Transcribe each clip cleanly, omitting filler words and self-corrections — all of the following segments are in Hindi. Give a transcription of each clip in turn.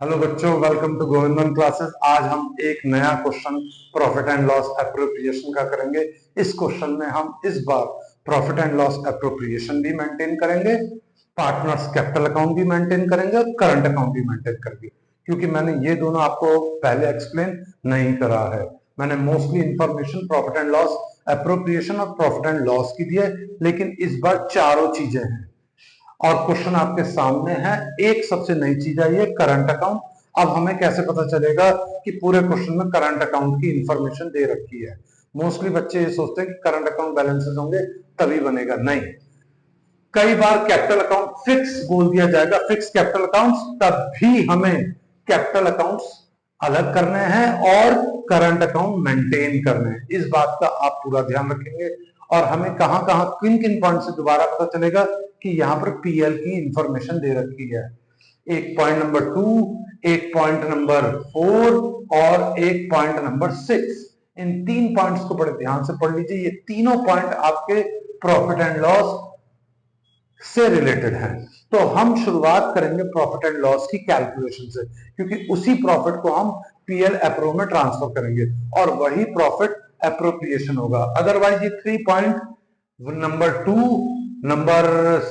हेलो बच्चों, वेलकम टू गोविंदन क्लासेस। आज हम एक नया question profit and loss appropriation का करेंगे। इस क्वेश्चन में हम इस बार प्रॉफिट एंड लॉस एप्रोप्रिएशन भी मेंटेन करेंगे, पार्टनर्स कैपिटल अकाउंट भी मेंटेन करेंगे और करंट अकाउंट भी मेंटेन करेंगे, क्योंकि मैंने ये दोनों आपको पहले एक्सप्लेन नहीं करा है। मैंने mostly information profit and loss appropriation और प्रॉफिट एंड लॉस की दी है, लेकिन इस बार चारों चीजें हैं और क्वेश्चन आपके सामने है। एक सबसे नई चीज आई है, करंट अकाउंट। अब हमें कैसे पता चलेगा कि पूरे क्वेश्चन में करंट अकाउंट की इंफॉर्मेशन दे रखी है। मोस्टली बच्चे ये सोचते हैं कि करंट अकाउंट बैलेंसेस होंगे तभी बनेगा, नहीं। कई बार कैपिटल अकाउंट फिक्स बोल दिया जाएगा, फिक्स कैपिटल अकाउंट्स, तब भी हमें कैपिटल अकाउंट्स अलग करने हैं और करंट अकाउंट मेंटेन करने हैं। इस बात का आप पूरा ध्यान रखेंगे और हमें कहां कहां किन किन पॉइंट से दोबारा पता चलेगा कि यहां पर पीएल की इंफॉर्मेशन दे रखी है। एक पॉइंट नंबर 2, एक पॉइंट नंबर 4 और एक पॉइंट नंबर 6। इन तीन पॉइंट्स को बड़े ध्यान से पढ़ लीजिए। ये तीनों पॉइंट आपके प्रॉफिट एंड लॉस से रिलेटेड है। तो हम शुरुआत करेंगे प्रॉफिट एंड लॉस की कैलकुलेशन से, क्योंकि उसी प्रॉफिट को हम पीएल अप्रो में ट्रांसफर करेंगे और वही प्रॉफिट अप्रोप्रिएशन होगा। अदरवाइज ये 3 point, number 2, number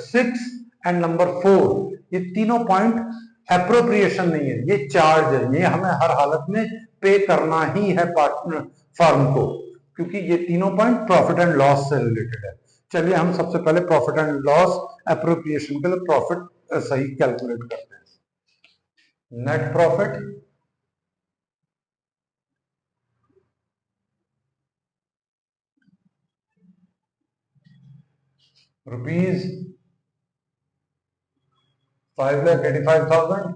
6 and number 4, ये तीनों पॉइंट अप्रोप्रिएशन नहीं है, ये चार्ज है। ये हमें हर हालत में पे करना ही है पार्टनर फर्म को, क्योंकि ये तीनों पॉइंट प्रॉफिट एंड लॉस से रिलेटेड है। चलिए हम सबसे पहले प्रॉफिट एंड लॉस एप्रोप्रिएशन के लिए प्रॉफिट सही कैलकुलेट करते हैं। Net profit rupees 5,85,000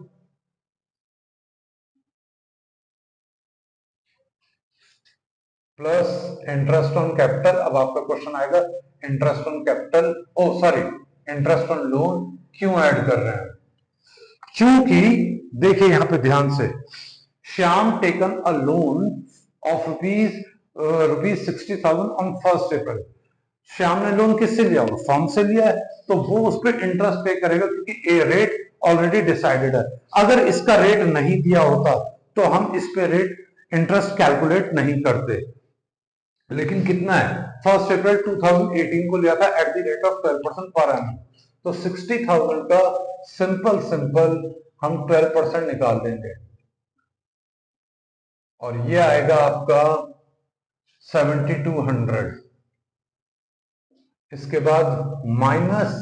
plus interest on capital. अब आपका क्वेश्चन आएगा interest on capital, oh sorry, interest on loan क्यों ऐड कर रहे हैं? क्योंकि देखिए यहां पे ध्यान से, Shyam taken a loan of rupees 60,000 on 1 April. Shyam ने लोन किससे लिया? वो फर्म से लिया है, तो वो उस पर इंटरेस्ट पे करेगा, क्योंकि ए रेट ऑलरेडी डिसाइडेड है। अगर इसका रेट नहीं दिया होता तो हम इस पे रेट इंटरेस्ट कैलकुलेट नहीं करते। लेकिन कितना है? 1 अप्रैल 2018 को लिया था eight the rate of 12% per annum. तो 60,000 का सिंपल सिंपल हम 12% निकाल देंगे और ये आएगा आपका 7,200। इसके बाद माइनस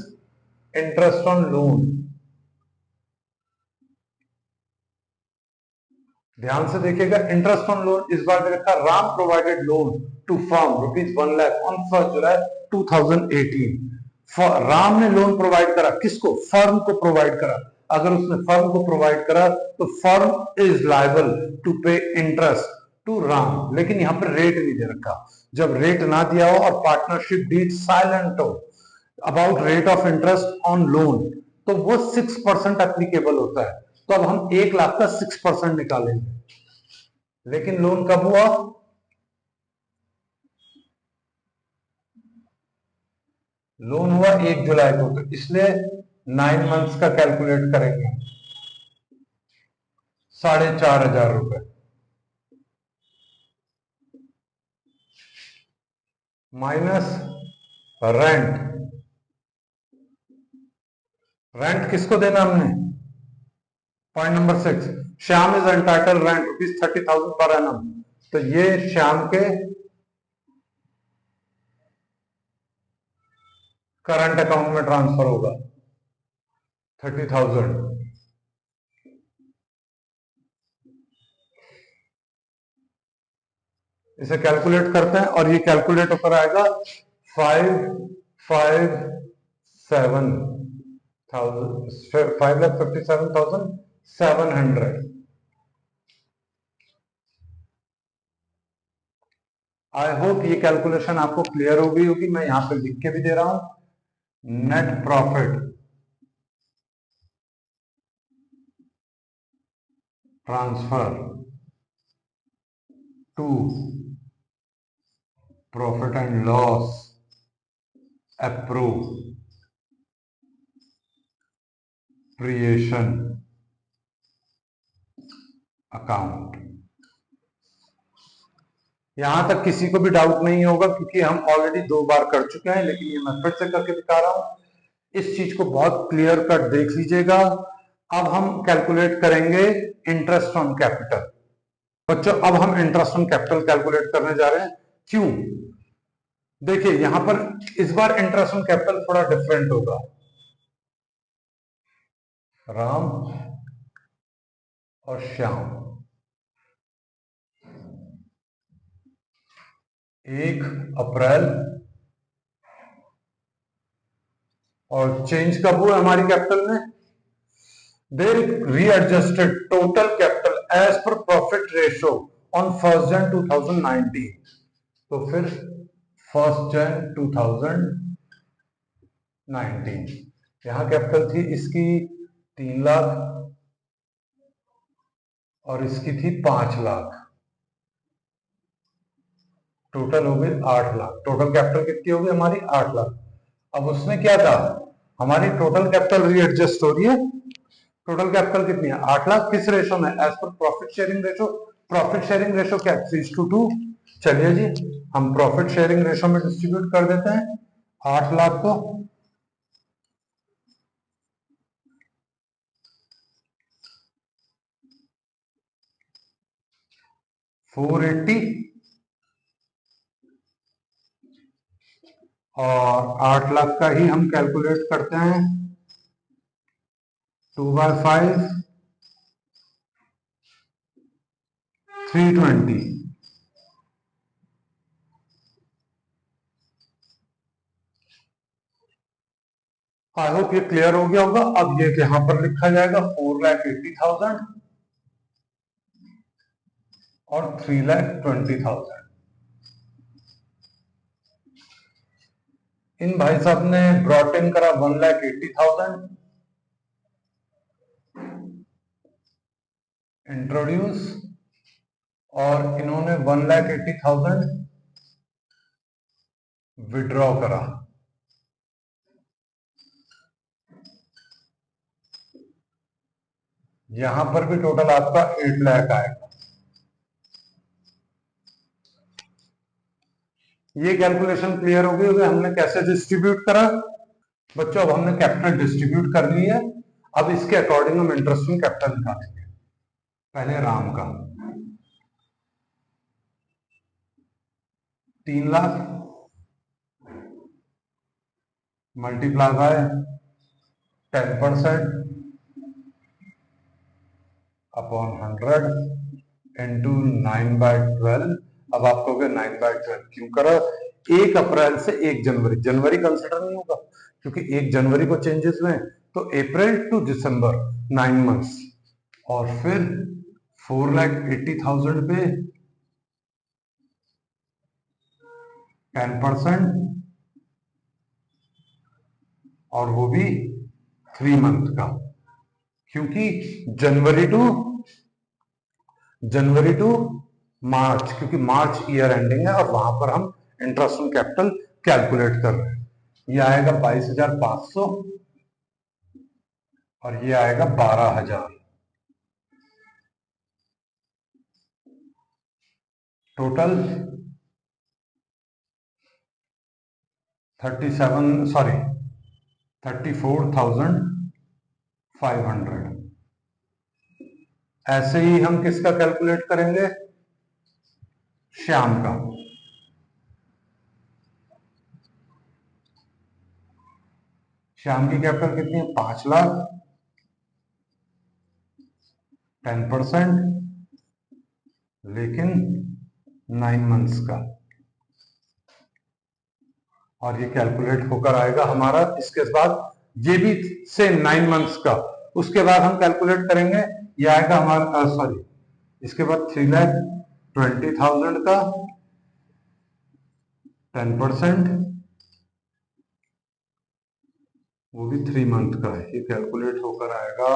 इंटरेस्ट ऑन लोन। ध्यान से देखिएगा, इंटरेस्ट ऑन लोन इस बार दे रखा, Ram provided loan to firm rupees 1 lakh on 1 July 2018। Ram ने लोन प्रोवाइड करा, किसको? फर्म को प्रोवाइड करा। अगर उसने फर्म को प्रोवाइड करा तो फर्म इज लायबल टू पे इंटरेस्ट टू राम, लेकिन यहां पर रेट नहीं दे रखा। जब रेट ना दिया हो और पार्टनरशिप डीड साइलेंट हो about rate of interest on loan, तो वो 6% एप्लीकेबल होता है। तो अब हम 1 लाख का 6% निकालेंगे। लेकिन लोन कब हुआ? लोन हुआ 1 जुलाई को, तो इसलिए 9 मंथ्स का कैलकुलेट करेंगे, 4,500 रुपए माइनस रेंट। रेंट किसको देना हमने? Point number 6, Shyam is entitled rent rupees 30,000 per annum. तो ये श्याम के करंट अकाउंट में ट्रांसफर होगा 30,000। इसे कैलकुलेट करते हैं और ये कैलकुलेट होकर आएगा 5,57,700। आई होप ये कैलकुलेशन आपको क्लियर हो गई होगी। मैं यहां पे लिख के भी दे रहा हूं, net profit transfer to profit and loss appropriation account. यहां तक किसी को भी डाउट नहीं होगा क्योंकि हम ऑलरेडी 2 बार कर चुके हैं, लेकिन ये मैं फिर से करके दिखा रहा हूं। इस चीज को बहुत क्लियर कट देख लीजिएगा। अब हम कैलकुलेट करेंगे इंटरेस्ट ऑन कैपिटल। बच्चों अब हम इंटरेस्ट ऑन कैपिटल कैलकुलेट करने जा रहे हैं। क्यों? देखिए यहां पर इस बार इंटरेस्ट ऑन कैपिटल थोड़ा डिफरेंट होगा। राम और श्याम 1 अप्रैल, और चेंज कब हुआ हमारी कैपिटल में? They readjusted total capital as per profit ratio on 1st Jan 2019। तो फिर 1st Jan 2019 यहां कैपिटल थी इसकी 3 लाख और इसकी थी 5 लाख, टोटल हो गई 8 लाख। टोटल कैपिटल कितनी होगी हमारी? 8 लाख। अब उसने क्या कहा, हमारी टोटल कैपिटल रीएडजस्ट हो रही है। टोटल कैपिटल कितनी है? 8 लाख। किस रेशो में? As per profit sharing ratio. Profit sharing ratio क्या है? 3:2। चलिए जी हम प्रॉफिट शेयरिंग रेशो में डिस्ट्रीब्यूट कर देते हैं 8 लाख को। $480 और 8 लाख का ही हम कैलकुलेट करते हैं 2/5 320। आई होप ये क्लियर हो गया होगा। अब ये यहां पर लिखा जाएगा 4,80,000 और 3,20,000। इन भाई साहब ने ब्रॉट इन करा 1,80,000, इंट्रोड्यूस, और इन्होंने 1,80,000 विड्रॉ करा। यहां पर भी टोटल आपका 8 लाख आएगा। ये कैलकुलेशन क्लियर हो गई हमने कैसे डिस्ट्रीब्यूट करा। बच्चों अब हमने कैपिटल डिस्ट्रीब्यूट कर ली है। अब इसके अकॉर्डिंग हम इंटरेस्ट ऑन कैपिटल निकालेंगे। पहले राम का 3 lakh multiply by 10% upon 100 into 9/12। अब आप कहोगे 9/12 क्यों करा? 1 अप्रैल से 1 जनवरी, जनवरी कंसिडर नहीं होगा क्योंकि 1 जनवरी को चेंजेस हुए, तो अप्रैल टू दिसंबर 9 मंथ्स, और फिर 4,80,000 पे 10%, और वो भी 3 मंथ का, क्योंकि जनवरी टू मार्च, क्योंकि मार्च ईयर एंडिंग है और वहां पर हम इंटरेस्ट ऑन कैपिटल कैलकुलेट कर रहे हैं। ये आएगा 22,500 और ये आएगा 12,000। टोटल 34,500। ऐसे ही हम किसका कैलकुलेट करेंगे? श्याम का। श्याम की कैपिटल कितनी है? 5 लाख, 10%, लेकिन 9 मंथ्स का, और ये कैलकुलेट होकर आएगा हमारा। इसके बाद ये भी से 9 मंथ्स का, उसके बाद हम कैलकुलेट करेंगे, ये आएगा हमारा सॉरी, इसके बाद 3,20,000 का 10%, वो भी 3 मंथ का है। ये कैलकुलेट होकर आएगा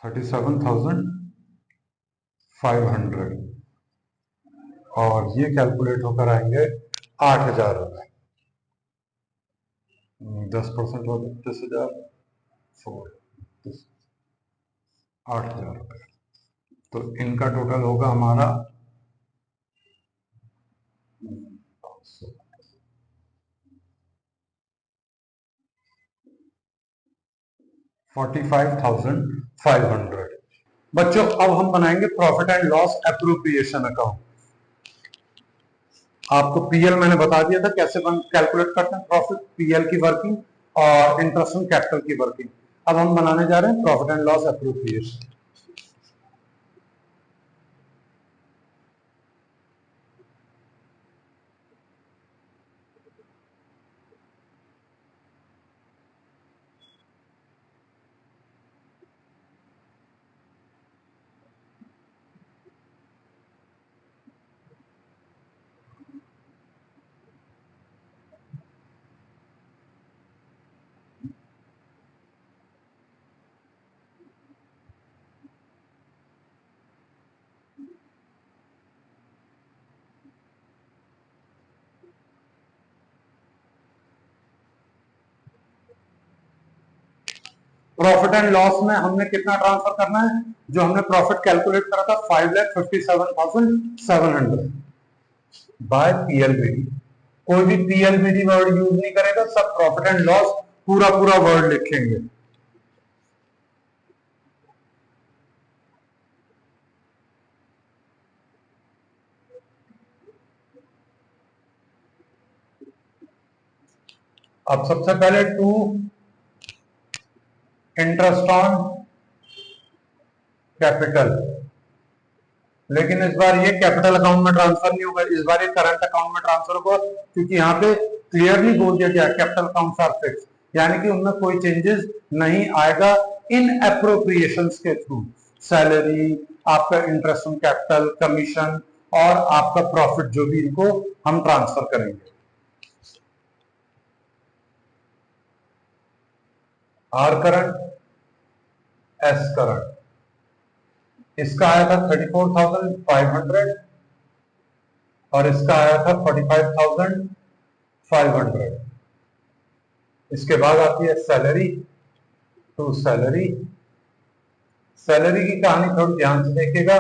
37,500, और ये कैलकुलेट होकर आएंगे 8,000 रुपए। 10% हो 10,000, 4 8,000 रुपये। तो इनका टोटल होगा हमारा 45,500। बच्चों अब हम बनाएंगे profit and loss appropriation account. आपको पीएल मैंने बता दिया था कैसे कैलकुलेट करते हैं प्रॉफिट, पीएल की वर्किंग और इंटरेस्ट ऑन कैपिटल की वर्किंग। अब हम बनाने जा रहे हैं profit and loss appropriation. Profit and loss में हमने कितना ट्रांसफर करना है? जो हमने प्रॉफिट कैलकुलेट करा था 5,57,700 बाय पीएलबीडी। कोई भी पीएलबीडी वर्ड यूज नहीं करेगा, सब प्रॉफिट एंड लॉस पूरा पूरा वर्ड लिखेंगे। अब सबसे पहले टू इंटरेस्ट ऑन कैपिटल, लेकिन इस बार ये कैपिटल अकाउंट में ट्रांसफर नहीं होगा, इस बार ये करंट अकाउंट में ट्रांसफर होगा, क्योंकि यहाँ पे क्लियरली बोल दिया गया कैपिटल अकाउंट्स आर फिक्स, यानी कि उनमें कोई चेंजेस नहीं आएगा इन एप्रोप्रिएशंस के थ्रू। सैलरी, आपका इंटरेस्ट ऑन कैपिटल, कमीशन और आपका प्रॉफिट जो भी इनको हम ट्रांसफर करेंगे। आर करंट, एस करंट, इसका आया था 34,500 और इसका आया था 45,500। इसके बाद आती है सैलरी, तो सैलरी की कहानी थोड़ी ध्यान से देखिएगा।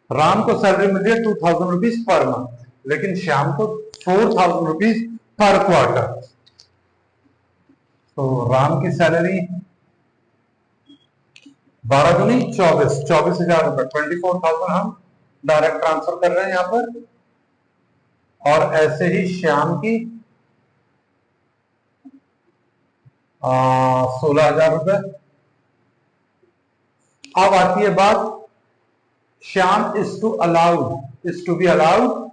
राम को सैलरी मिल रही है 2,000 रुपीज पर मंथ, लेकिन श्याम को 4,000 रुपीज पर क्वार्टर। तो राम की सैलरी 12 दूनी 24,000 रुपए, 24,000 हम डायरेक्ट ट्रांसफर कर रहे हैं यहां पर। और ऐसे ही श्याम की 16,000 रुपए। अब आती है बात, Shyam is to be allowed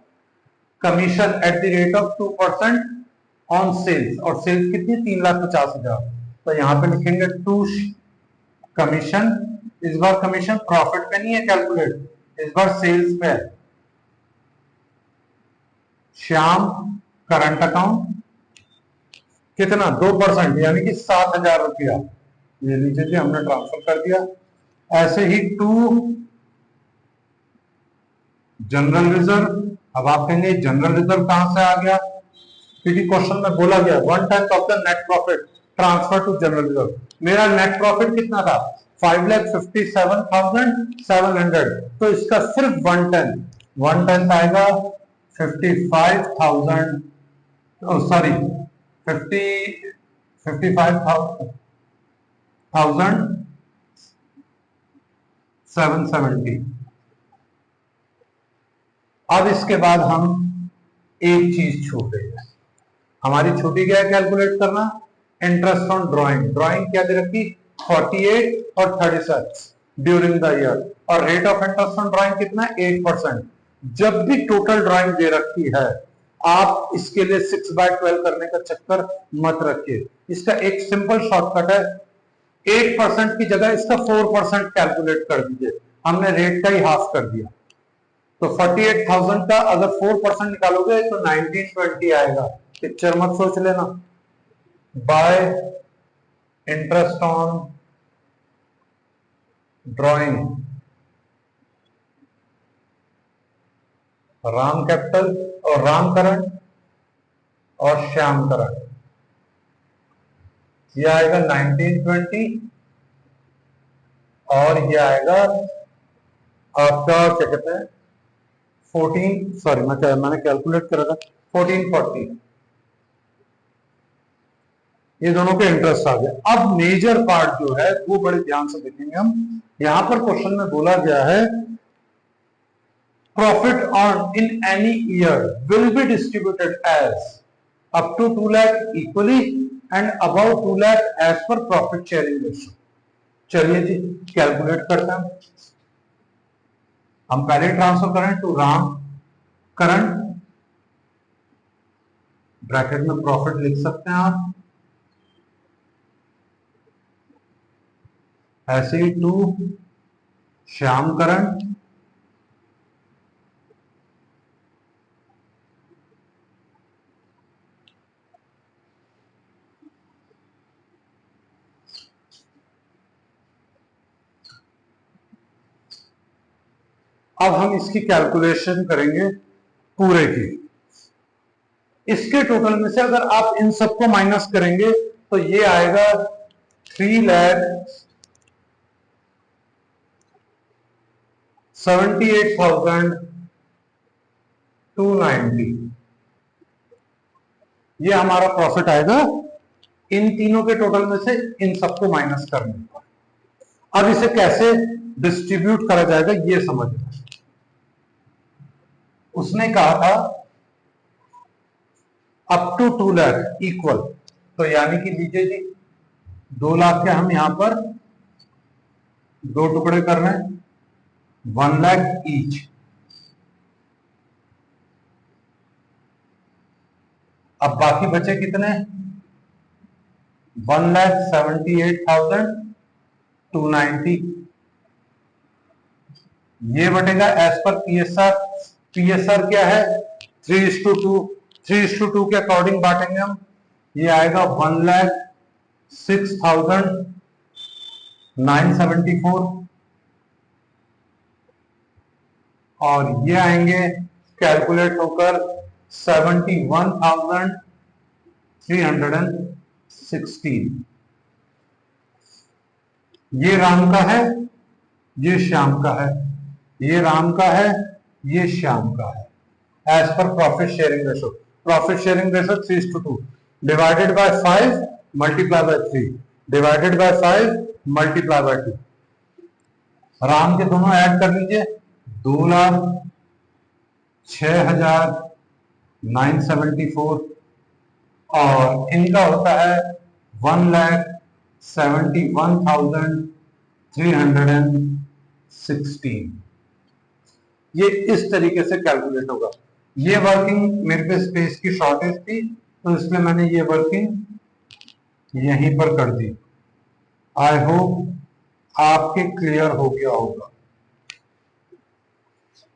commission at the rate of 2% on sales, और सेल्स कितनी? 3,50,000। तो यहां पे लिखेंगे टू कमीशन। इस बार कमीशन प्रॉफिट पे नहीं है कैलकुलेट, इस बार सेल्स पे है। श्याम करंट अकाउंट कितना? 2%, यानी कि 7,000 रुपया ये नीचे से हमने ट्रांसफर कर दिया। ऐसे ही टू जनरल रिजर्व। अब आप कहेंगे जनरल रिजर्व कहां से आ गया? क्योंकि क्वेश्चन में बोला गया 1/10 of the net profit transfer to general reserve. मेरा नेट प्रॉफिट कितना था? 5,57,700। तो इसका सिर्फ 1/10 आएगा 55,000, सॉरी 55,770। अब इसके बाद हम एक चीज छूट गई है हमारी, छुट्टी क्या है कैलकुलेट करना? इंटरेस्ट ऑन ड्राइंग क्या दे रखी? 48 और 36 ड्यूरिंग द ईयर, और rate of interest on drawing कितना? 8%। जब भी टोटल ड्राइंग दे रखी है, आप इसके लिए 6/12 करने का चक्कर मत रखिए। इसका एक सिंपल शॉर्टकट है, 8% की जगह इसका 4% कैलकुलेट कर दीजिए। हमने रेट का ही हाफ कर दिया, तो 48,000 का अगर 4% निकालोगे तो 1920 आएगा। पिक्चर मत सोच लेना। Bye interest on drawing, Ram capital और राम करंट और श्याम करंट, यह आएगा 1920 और ये आएगा आपका क्या कहते हैं 14, सॉरी मैंने कैलकुलेट करा था 1440, ये दोनों के इंटरेस्ट आ गया। अब मेजर पार्ट जो है वो बड़े ध्यान से देखेंगे हम। यहां पर क्वेश्चन में बोला गया है profit earned in any year will be distributed as up to 2 lakh equally and above 2 lakh as per profit sharing ratio। चलिए जी कैलकुलेट करते हैं। हम पहले ट्रांसफर करें टू राम करंट, ब्रैकेट में प्रॉफिट लिख सकते हैं आप, ऐसे ही टू श्याम करंट, अब हम इसकी कैलकुलेशन करेंगे पूरे की। इसके टोटल में से अगर आप इन सबको माइनस करेंगे तो ये आएगा 3,78,290। ये हमारा प्रॉफिट आएगा इन तीनों के टोटल में से इन सबको माइनस करने पर। अब इसे कैसे डिस्ट्रीब्यूट करा जाएगा ये समझना। उसने कहा था अप टू 2 लाख इक्वल, तो यानी कि लीजिए जी 2 लाख के हम यहां पर दो टुकड़े कर रहे हैं, 1 लाख ईच। अब बाकी बचे कितने, 1,78,290। ये बटेगा एज पर पीएसआर। पीएसआर क्या है 3:2, 3:2 के अकॉर्डिंग बांटेंगे हम। ये आएगा 1,06,974 और ये आएंगे कैलकुलेट होकर 71,316। ये राम का है, ये श्याम का है, ये राम का है, ये श्याम का है। As per profit sharing ratio, profit sharing ratio 3:2 divided by 5 multiply by 3 divided by 5 multiply by 2। Ram के दोनों ऐड कर लीजिए, 2,06,974 और इनका होता है 1,71,316। ये इस तरीके से कैलकुलेट होगा। ये वर्किंग मेरे पे स्पेस की शॉर्टेज थी तो इसलिए मैंने ये वर्किंग यहीं पर कर दी। आई होप आपके क्लियर हो गया होगा।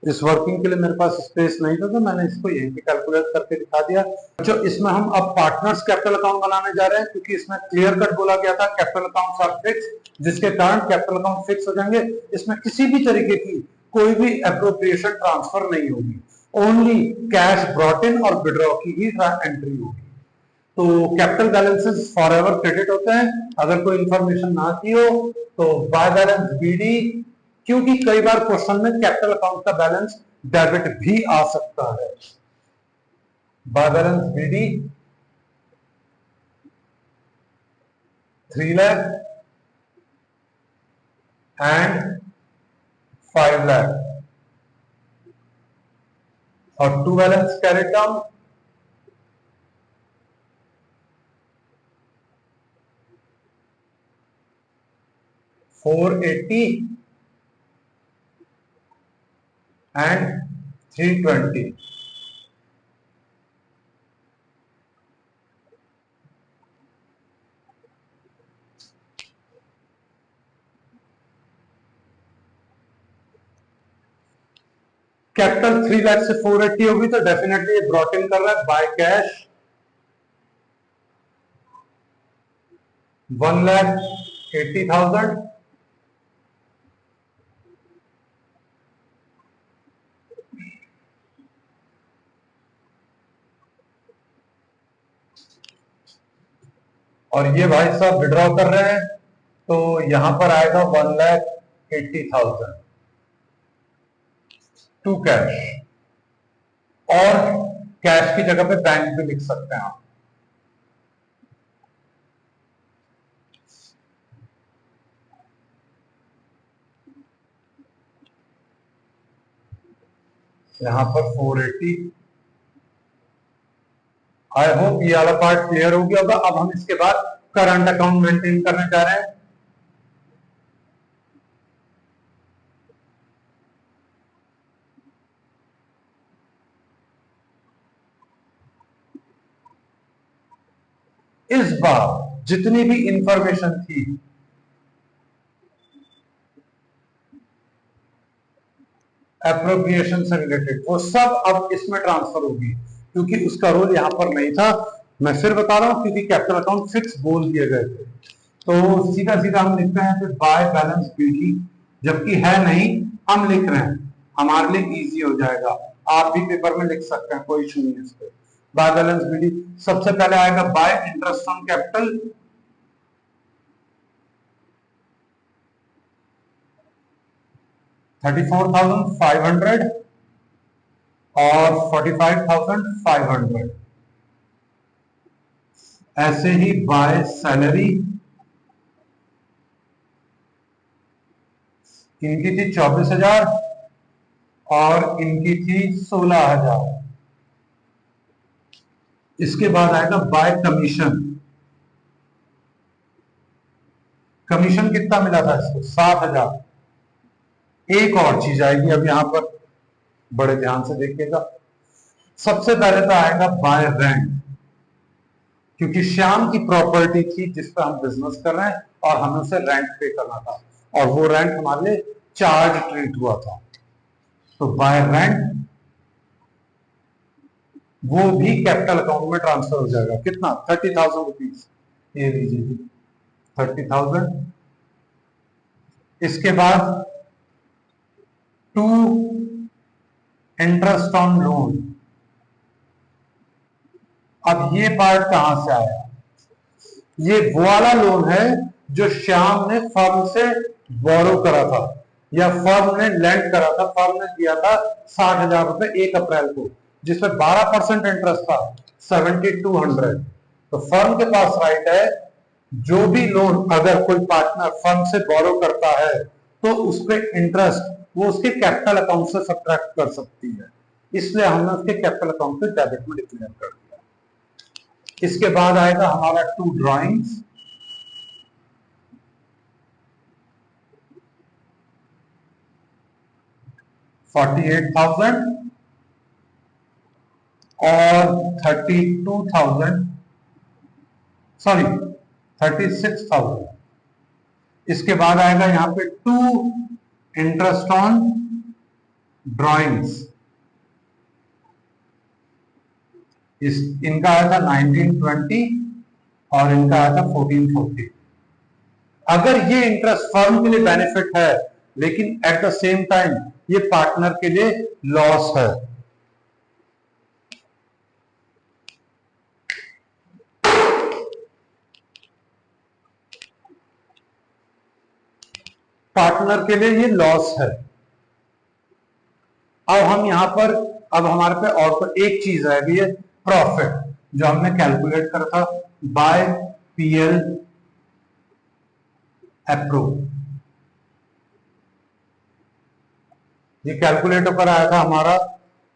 इस वर्किंग के लिए मेरे पास स्पेस नहीं था तो मैंने इसको यहीं पे कैलकुलेट करके दिखा दिया। जो इसमें हम अब पार्टनर्स कैपिटल अकाउंट बनाने जा रहे हैं क्योंकि इसमें क्लियर कट बोला गया था कैपिटल अकाउंट्स आर फिक्स, जिसके कारण कैपिटल अकाउंट फिक्स हो जाएंगे। इसमें किसी भी तरीके की कोई भी एप्रोप्रिएशन ट्रांसफर नहीं होगी, ओनली कैश ब्रॉट इन और विड्रॉ की ही एंट्री होगी। तो कैपिटल बैलेंसेस फॉरएवर क्रेडिट होते हैं। अगर कोई इंफॉर्मेशन ना की हो तो बाय बैलेंस बीडी, क्योंकि कई बार क्वेश्चन में कैपिटल अकाउंट का बैलेंस डेबिट भी आ सकता है। By balance BD 3 lakh and 5 lakh और to balance carry down 480 and 320। Capital 3 lakh से 480 होगी तो डेफिनेटली ये ब्रॉट इन कर रहा है बाय कैश 1,80,000 और ये भाई साहब विड्रॉ कर रहे हैं तो यहां पर आएगा 1,00,000 80,000 टू कैश, और कैश की जगह पे बैंक भी लिख सकते हैं आप। यहां पर 480। आई होप ये वाला पार्ट क्लियर हो गया होगा। अब हम इसके बाद करंट अकाउंट मेंटेन करने जा रहे हैं। इस बार जितनी भी इंफॉर्मेशन थी एप्रोप्रिएशन से रिलेटेड, वो सब अब इसमें ट्रांसफर होगी, क्योंकि उसका रोल यहां पर नहीं था। मैं फिर बता रहा हूं, क्योंकि कैपिटल अकाउंट फिक्स बोल दिए गए थे। तो सीधा सीधा हम लिखते हैं फिर बाय बैलेंस बीडी, जबकि है नहीं, हम लिख रहे हैं, हमारे लिए इजी हो जाएगा। आप भी पेपर में लिख सकते हैं, कोई इशू नहीं है इस पे। बाय बैलेंस बीडी सबसे पहले आएगा बाय इंटरेस्ट ऑन कैपिटल, $34,500 और 45,500। ऐसे ही बाय सैलरी, इनकी थी 24,000 और इनकी थी 16,000। इसके बाद आएगा बाय कमीशन। कमीशन कितना मिला था इसको? 7,000। एक और चीज आएगी अब यहां पर, बड़े ध्यान से देखिएगा। सबसे पहले तो आएगा बाय रेंट, क्योंकि श्याम की प्रॉपर्टी थी जिस पर हम बिजनेस कर रहे हैं और हमें उसे रेंट पे करना था, और वो रेंट हमारे लिए चार्ज ट्रीट हुआ था। तो बाय रेंट वो भी कैपिटल अकाउंट में ट्रांसफर हो जाएगा। कितना? 30,000 रुपीज। ये लीजिए 30,000। इसके बाद टू इंटरेस्ट ऑन लोन। अब ये पार्ट कहां से आया? ये वो वाला लोन है जो श्याम ने फर्म से बोरो करा था, या फर्म ने लैंड करा था। फर्म ने दिया था 60,000 रुपए 1 अप्रैल को, जिसमें 12% इंटरेस्ट था, 7,200। तो फर्म के पास राइट है, जो भी लोन अगर कोई पार्टनर फर्म से बोरो करता है तो उस पर इंटरेस्ट वो उसके कैपिटल अकाउंट से सब्ट्रैक्ट कर सकती है, इसलिए हमने उसके कैपिटल अकाउंट पे डेबिट में डिक्लेयर कर दिया। इसके बाद आएगा हमारा टू ड्राइंग्स। $48,000 और 32,000, सॉरी 36,000। इसके बाद आएगा यहां पे टू इंटरेस्ट ऑन ड्राइंग्स। इनका आया था 1920 और इनका आया था 1440। अगर ये इंटरेस्ट फर्म के लिए बेनिफिट है, लेकिन एट द सेम टाइम ये पार्टनर के लिए लॉस है, पार्टनर के लिए ये लॉस है। अब हम यहां पर, अब हमारे पे और तो एक चीज रह गई है, प्रॉफिट, जो हमने कैलकुलेट करा था बाय पीएल अप्रूव। ये कैलकुलेट होकर आया था हमारा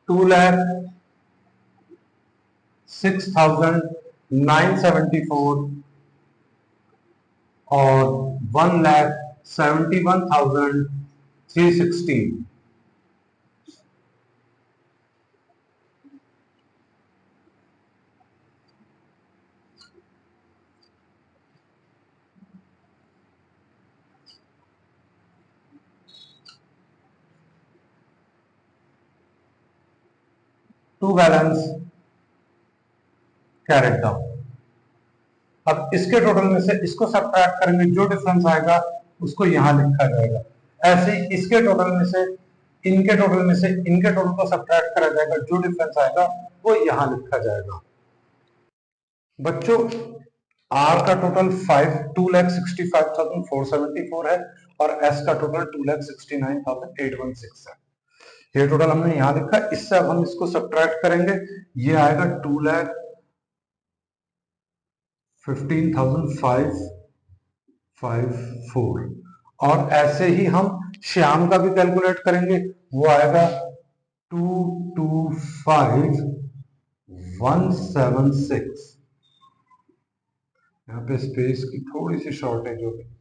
2,06,974 और 1,71,316। To balance carried down. अब इसके टोटल में से इसको सब्ट्रैक्ट करेंगे, जो डिफरेंस आएगा उसको यहां लिखा जाएगा। ऐसे ही इसके टोटल में से इनके टोटल में से इनके टोटल को सब्ट्रैक्ट करा जाएगा, जो डिफरेंस आएगा वो यहां लिखा जाएगा। बच्चों आर का टोटल 2,65,474 है और एस का टोटल 2,69,816 है। ये टोटल हमने यहां लिखा। इससे अब हम इसको सब्ट्रैक्ट करेंगे, ये आएगा 2,15,554 और ऐसे ही हम श्याम का भी कैलकुलेट करेंगे, वो आएगा 225,176। यहाँ पे स्पेस की थोड़ी सी शॉर्टेज होगी।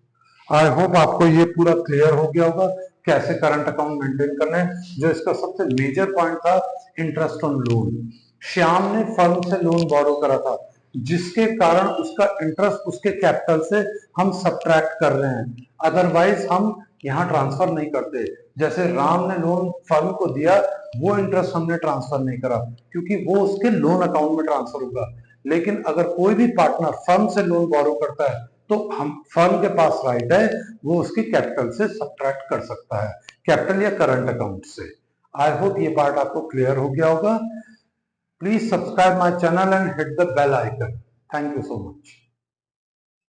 आई होप आपको ये पूरा क्लियर हो गया होगा कैसे करंट अकाउंट मेंटेन करना है। जो इसका सबसे मेजर पॉइंट था, इंटरेस्ट ऑन लोन। श्याम ने फर्म से लोन बोरो करा था, जिसके कारण उसका इंटरेस्ट उसके कैपिटल से हम सब्ट्रैक्ट कर रहे हैं, अदरवाइज हम यहाँ ट्रांसफर नहीं करते। जैसे राम ने लोन फर्म को दिया, वो इंटरेस्ट हमने ट्रांसफर नहीं करा क्योंकि वो उसके लोन अकाउंट में ट्रांसफर होगा। लेकिन अगर कोई भी पार्टनर फर्म से लोन बोरो करता है तो हम फर्म के पास राइट है, वो उसकी कैपिटल से सब्ट्रैक्ट कर सकता है, कैपिटल या करंट अकाउंट से। आई होप ये पार्ट आपको क्लियर हो गया होगा। Please subscribe my channel and hit the bell icon. Thank you so much.